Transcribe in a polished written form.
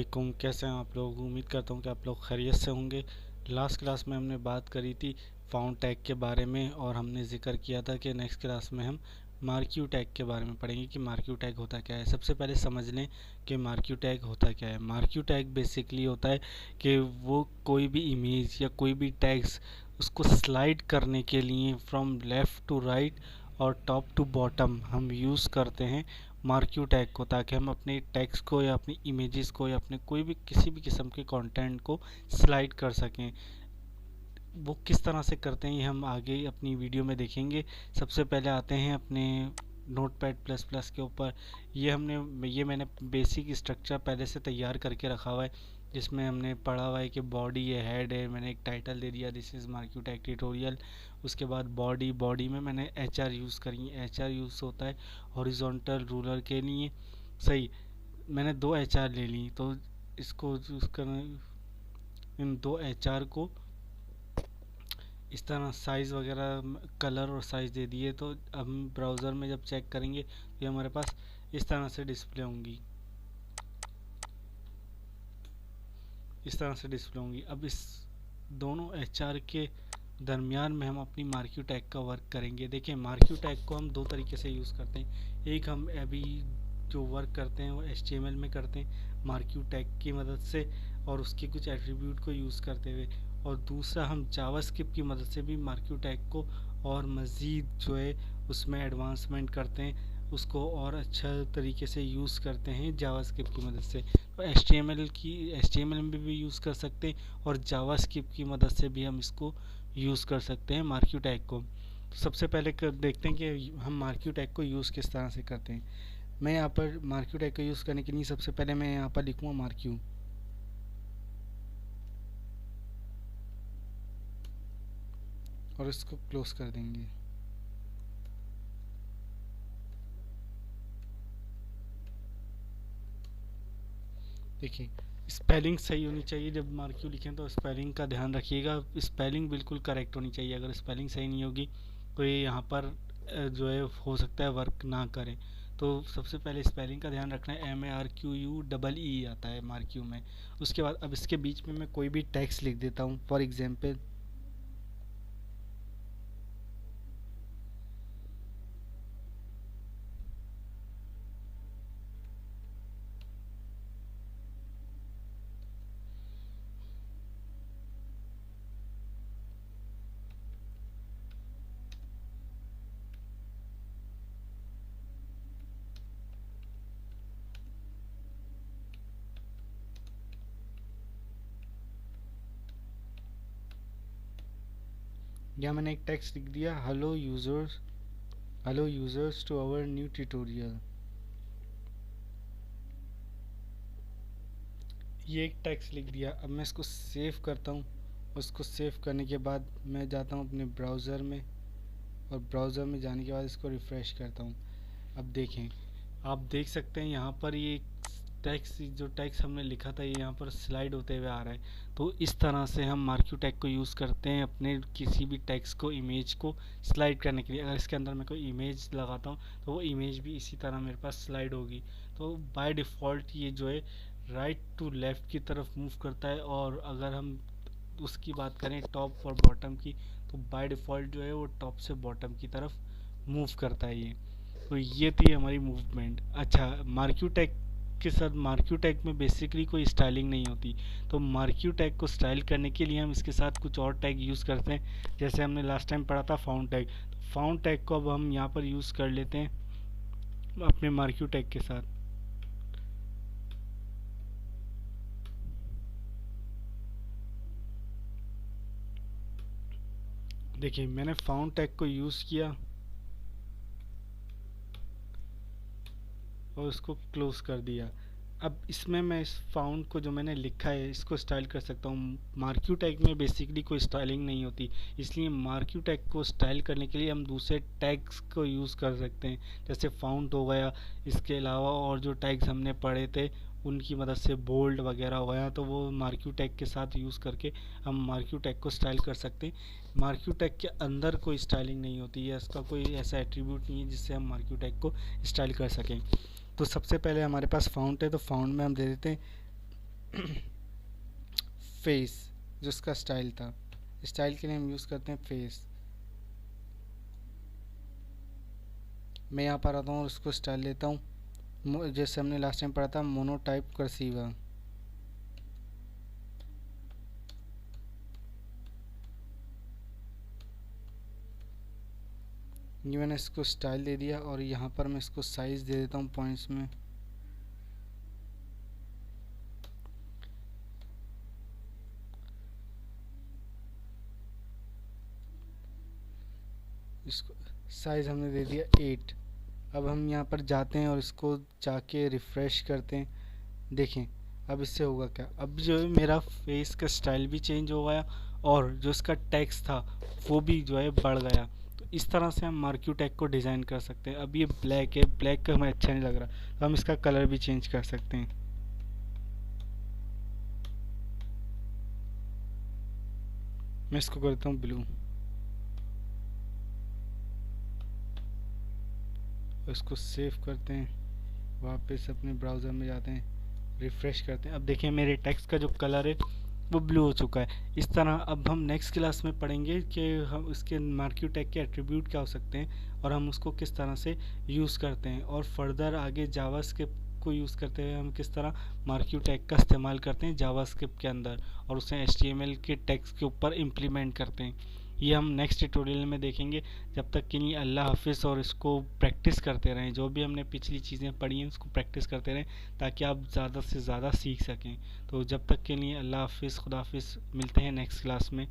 वालेकुम, कैसे हैं आप लोग। उम्मीद करता हूँ कि आप लोग खैरियत से होंगे। लास्ट क्लास में हमने बात करी थी फाउंड टैग के बारे में और हमने जिक्र किया था कि नेक्स्ट क्लास में हम मार्क्यू टैग के बारे में पढ़ेंगे कि मार्क्यू टैग होता क्या है। सबसे पहले समझ लें कि मार्क्यू टैग होता क्या है। मार्क्यू टैग बेसिकली होता है कि वो कोई भी इमेज या कोई भी टैग्स उसको स्लाइड करने के लिए फ्रॉम लेफ़्ट टू राइट और टॉप टू बॉटम हम यूज़ करते हैं मार्क्यू टैग को, ताकि हम अपने टेक्स्ट को या अपनी इमेजेस को या अपने कोई भी किसी भी किस्म के कंटेंट को स्लाइड कर सकें। वो किस तरह से करते हैं ये हम आगे अपनी वीडियो में देखेंगे। सबसे पहले आते हैं अपने नोटपैड प्लस प्लस के ऊपर। ये मैंने बेसिक स्ट्रक्चर पहले से तैयार करके रखा हुआ है, जिसमें हमने पढ़ा हुआ है कि बॉडी है, हेड है। मैंने एक टाइटल दे दिया, this is marquee tag tutorial. उसके बाद बॉडी में मैंने HR यूज़ करी। HR यूज़ होता है हॉरिजॉन्टल रूलर के लिए। सही, मैंने 2 HR ले ली, तो इसको यूज़ करना, इन 2 HR को इस तरह साइज़ वगैरह कलर और साइज़ दे दिए। तो हम ब्राउज़र में जब चेक करेंगे तो ये हमारे पास इस तरह से डिस्प्ले होंगी, इस तरह से डिस्प्ले होंगी। अब इस दोनों HR के दरमियान में हम अपनी मार्क्यू टैग का वर्क करेंगे। देखिए, मार्क्यू टैग को हम 2 तरीके से यूज़ करते हैं। एक, हम अभी जो वर्क करते हैं वो HTML में करते हैं मार्क्यू टैग की मदद से और उसके कुछ एट्रीब्यूट को यूज़ करते हुए, और दूसरा हम जावास्क्रिप्ट की मदद से भी मार्क्यू टैग को और मज़ीद जो है उसमें एडवांसमेंट करते हैं, उसको और अच्छा तरीके से यूज़ करते हैं जावास्क्रिप्ट की मदद से। तो HTML में भी यूज़ कर सकते हैं और जावास्क्रिप्ट की मदद से भी हम इसको यूज़ कर सकते हैं मार्क्यू टैग को। तो सबसे पहले देखते हैं कि हम मार्क्यू टैग को यूज़ किस तरह से करते हैं। मैं यहाँ पर मार्क्यू टैग को यूज़ करने के लिए सबसे पहले मैं यहाँ पर लिखूँगा मार्क्यू, और इसको क्लोज कर देंगे। देखिए, स्पेलिंग सही होनी चाहिए। जब मार्क्यू लिखें तो स्पेलिंग का ध्यान रखिएगा, स्पेलिंग बिल्कुल करेक्ट होनी चाहिए। अगर स्पेलिंग सही नहीं होगी तो ये यहाँ पर जो है हो सकता है वर्क ना करे। तो सबसे पहले स्पेलिंग का ध्यान रखना है। MARQUEE आता है मार्क्यू में। उसके बाद अब इसके बीच में मैं कोई भी टेक्स्ट लिख देता हूँ। फॉर एग्जाम्पल, यहाँ मैंने एक टेक्स्ट लिख दिया, hello users to our new tutorial. ये एक टेक्स्ट लिख दिया। अब मैं इसको सेव करता हूँ। उसको सेव करने के बाद मैं जाता हूँ अपने ब्राउज़र में, और ब्राउज़र में जाने के बाद इसको रिफ़्रेश करता हूँ। अब देखें, आप देख सकते हैं यहाँ पर ये जो टेक्स्ट हमने लिखा था ये यहाँ पर स्लाइड होते हुए आ रहा है। तो इस तरह से हम मार्क्यू टैग को यूज़ करते हैं अपने किसी भी टेक्स्ट को, इमेज को स्लाइड करने के लिए। अगर इसके अंदर मैं कोई इमेज लगाता हूँ तो वो इमेज भी इसी तरह मेरे पास स्लाइड होगी। तो बाय डिफ़ॉल्ट ये जो है राइट टू लेफ़्ट की तरफ मूव करता है, और अगर हम उसकी बात करें टॉप और बॉटम की, तो बाय डिफ़ॉल्ट जो है वो टॉप से बॉटम की तरफ मूव करता है ये। तो ये थी हमारी मूवमेंट। अच्छा, मार्क्यू टैग के साथ मार्क्यू टैग में बेसिकली कोई स्टाइलिंग नहीं होती। तो मार्क्यू टैग को स्टाइल करने के लिए हम इसके साथ कुछ और टैग यूज़ करते हैं, जैसे हमने लास्ट टाइम पढ़ा था फाउंड टैग। तो फाउंड टैग को अब हम यहाँ पर यूज़ कर लेते हैं अपने मार्क्यू टैग के साथ। देखिए, मैंने फाउंड टैग को यूज़ किया और उसको क्लोज कर दिया। अब इसमें मैं इस फाउंड को जो मैंने लिखा है इसको स्टाइल कर सकता हूँ। मार्क्यू टैग में बेसिकली कोई स्टाइलिंग नहीं होती, इसलिए मार्क्यू टैग को स्टाइल करने के लिए हम दूसरे टैग्स को यूज़ कर सकते हैं, जैसे फाउंड हो गया। इसके अलावा और जो टैग्स हमने पढ़े थे उनकी मदद से बोल्ड वगैरह हो गया, तो वो मार्क्यू टैग के साथ यूज़ करके हम मार्क्यू टैग को स्टाइल कर सकते हैं। मार्क्यू टैग के अंदर कोई स्टाइलिंग नहीं होती है, इसका कोई ऐसा एट्रीब्यूट नहीं है जिससे हम मार्क्यू टैग को स्टाइल कर सकें। तो सबसे पहले हमारे पास फाउंड है, तो फाउंड में हम दे देते हैं फेस, जो उसका स्टाइल था, स्टाइल के लिए हम यूज़ करते हैं फेस। मैं यहाँ पर आता हूँ और उसको स्टाइल लेता हूँ, जैसे हमने लास्ट टाइम पढ़ा था मोनोटाइप कर्सिवा। ये मैंने इसको स्टाइल दे दिया और यहाँ पर मैं इसको साइज़ दे देता हूँ पॉइंट्स में। इसको साइज़ हमने दे दिया 8। अब हम यहाँ पर जाते हैं और इसको जाके रिफ़्रेश करते हैं। देखें अब इससे होगा क्या, अब जो है मेरा फेस का स्टाइल भी चेंज हो गया और जो इसका टेक्स्ट था वो भी जो है बढ़ गया। तो इस तरह से हम मार्क्यू टैग को डिज़ाइन कर सकते हैं। अब ये ब्लैक है, ब्लैक का हमें अच्छा नहीं लग रहा, तो हम इसका कलर भी चेंज कर सकते हैं। मैं इसको करता हूँ ब्लू, इसको सेव करते हैं, वापस अपने ब्राउज़र में जाते हैं, रिफ़्रेश करते हैं। अब देखिए मेरे टेक्स्ट का जो कलर है वो ब्लू हो चुका है। इस तरह अब हम नेक्स्ट क्लास में पढ़ेंगे कि हम इसके मार्क्यू टैग के एट्रीब्यूट क्या हो सकते हैं और हम उसको किस तरह से यूज़ करते हैं, और फर्दर आगे जावास्क्रिप्ट को यूज़ करते हुए हम किस तरह मार्क्यू टैग का इस्तेमाल करते हैं जावास्क्रिप्ट के अंदर और उसे HTML के टैग्स के ऊपर इम्प्लीमेंट करते हैं। ये हम नेक्स्ट ट्यूटोरियल में देखेंगे। जब तक कि नहीं अल्लाह हाफिज़, और इसको प्रैक्टिस करते रहें, जो भी हमने पिछली चीज़ें पढ़ी हैं उसको प्रैक्टिस करते रहें ताकि आप ज़्यादा से ज़्यादा सीख सकें। तो जब तक के लिए अल्लाह हाफिज़, खुदा हाफिज़, मिलते हैं नेक्स्ट क्लास में।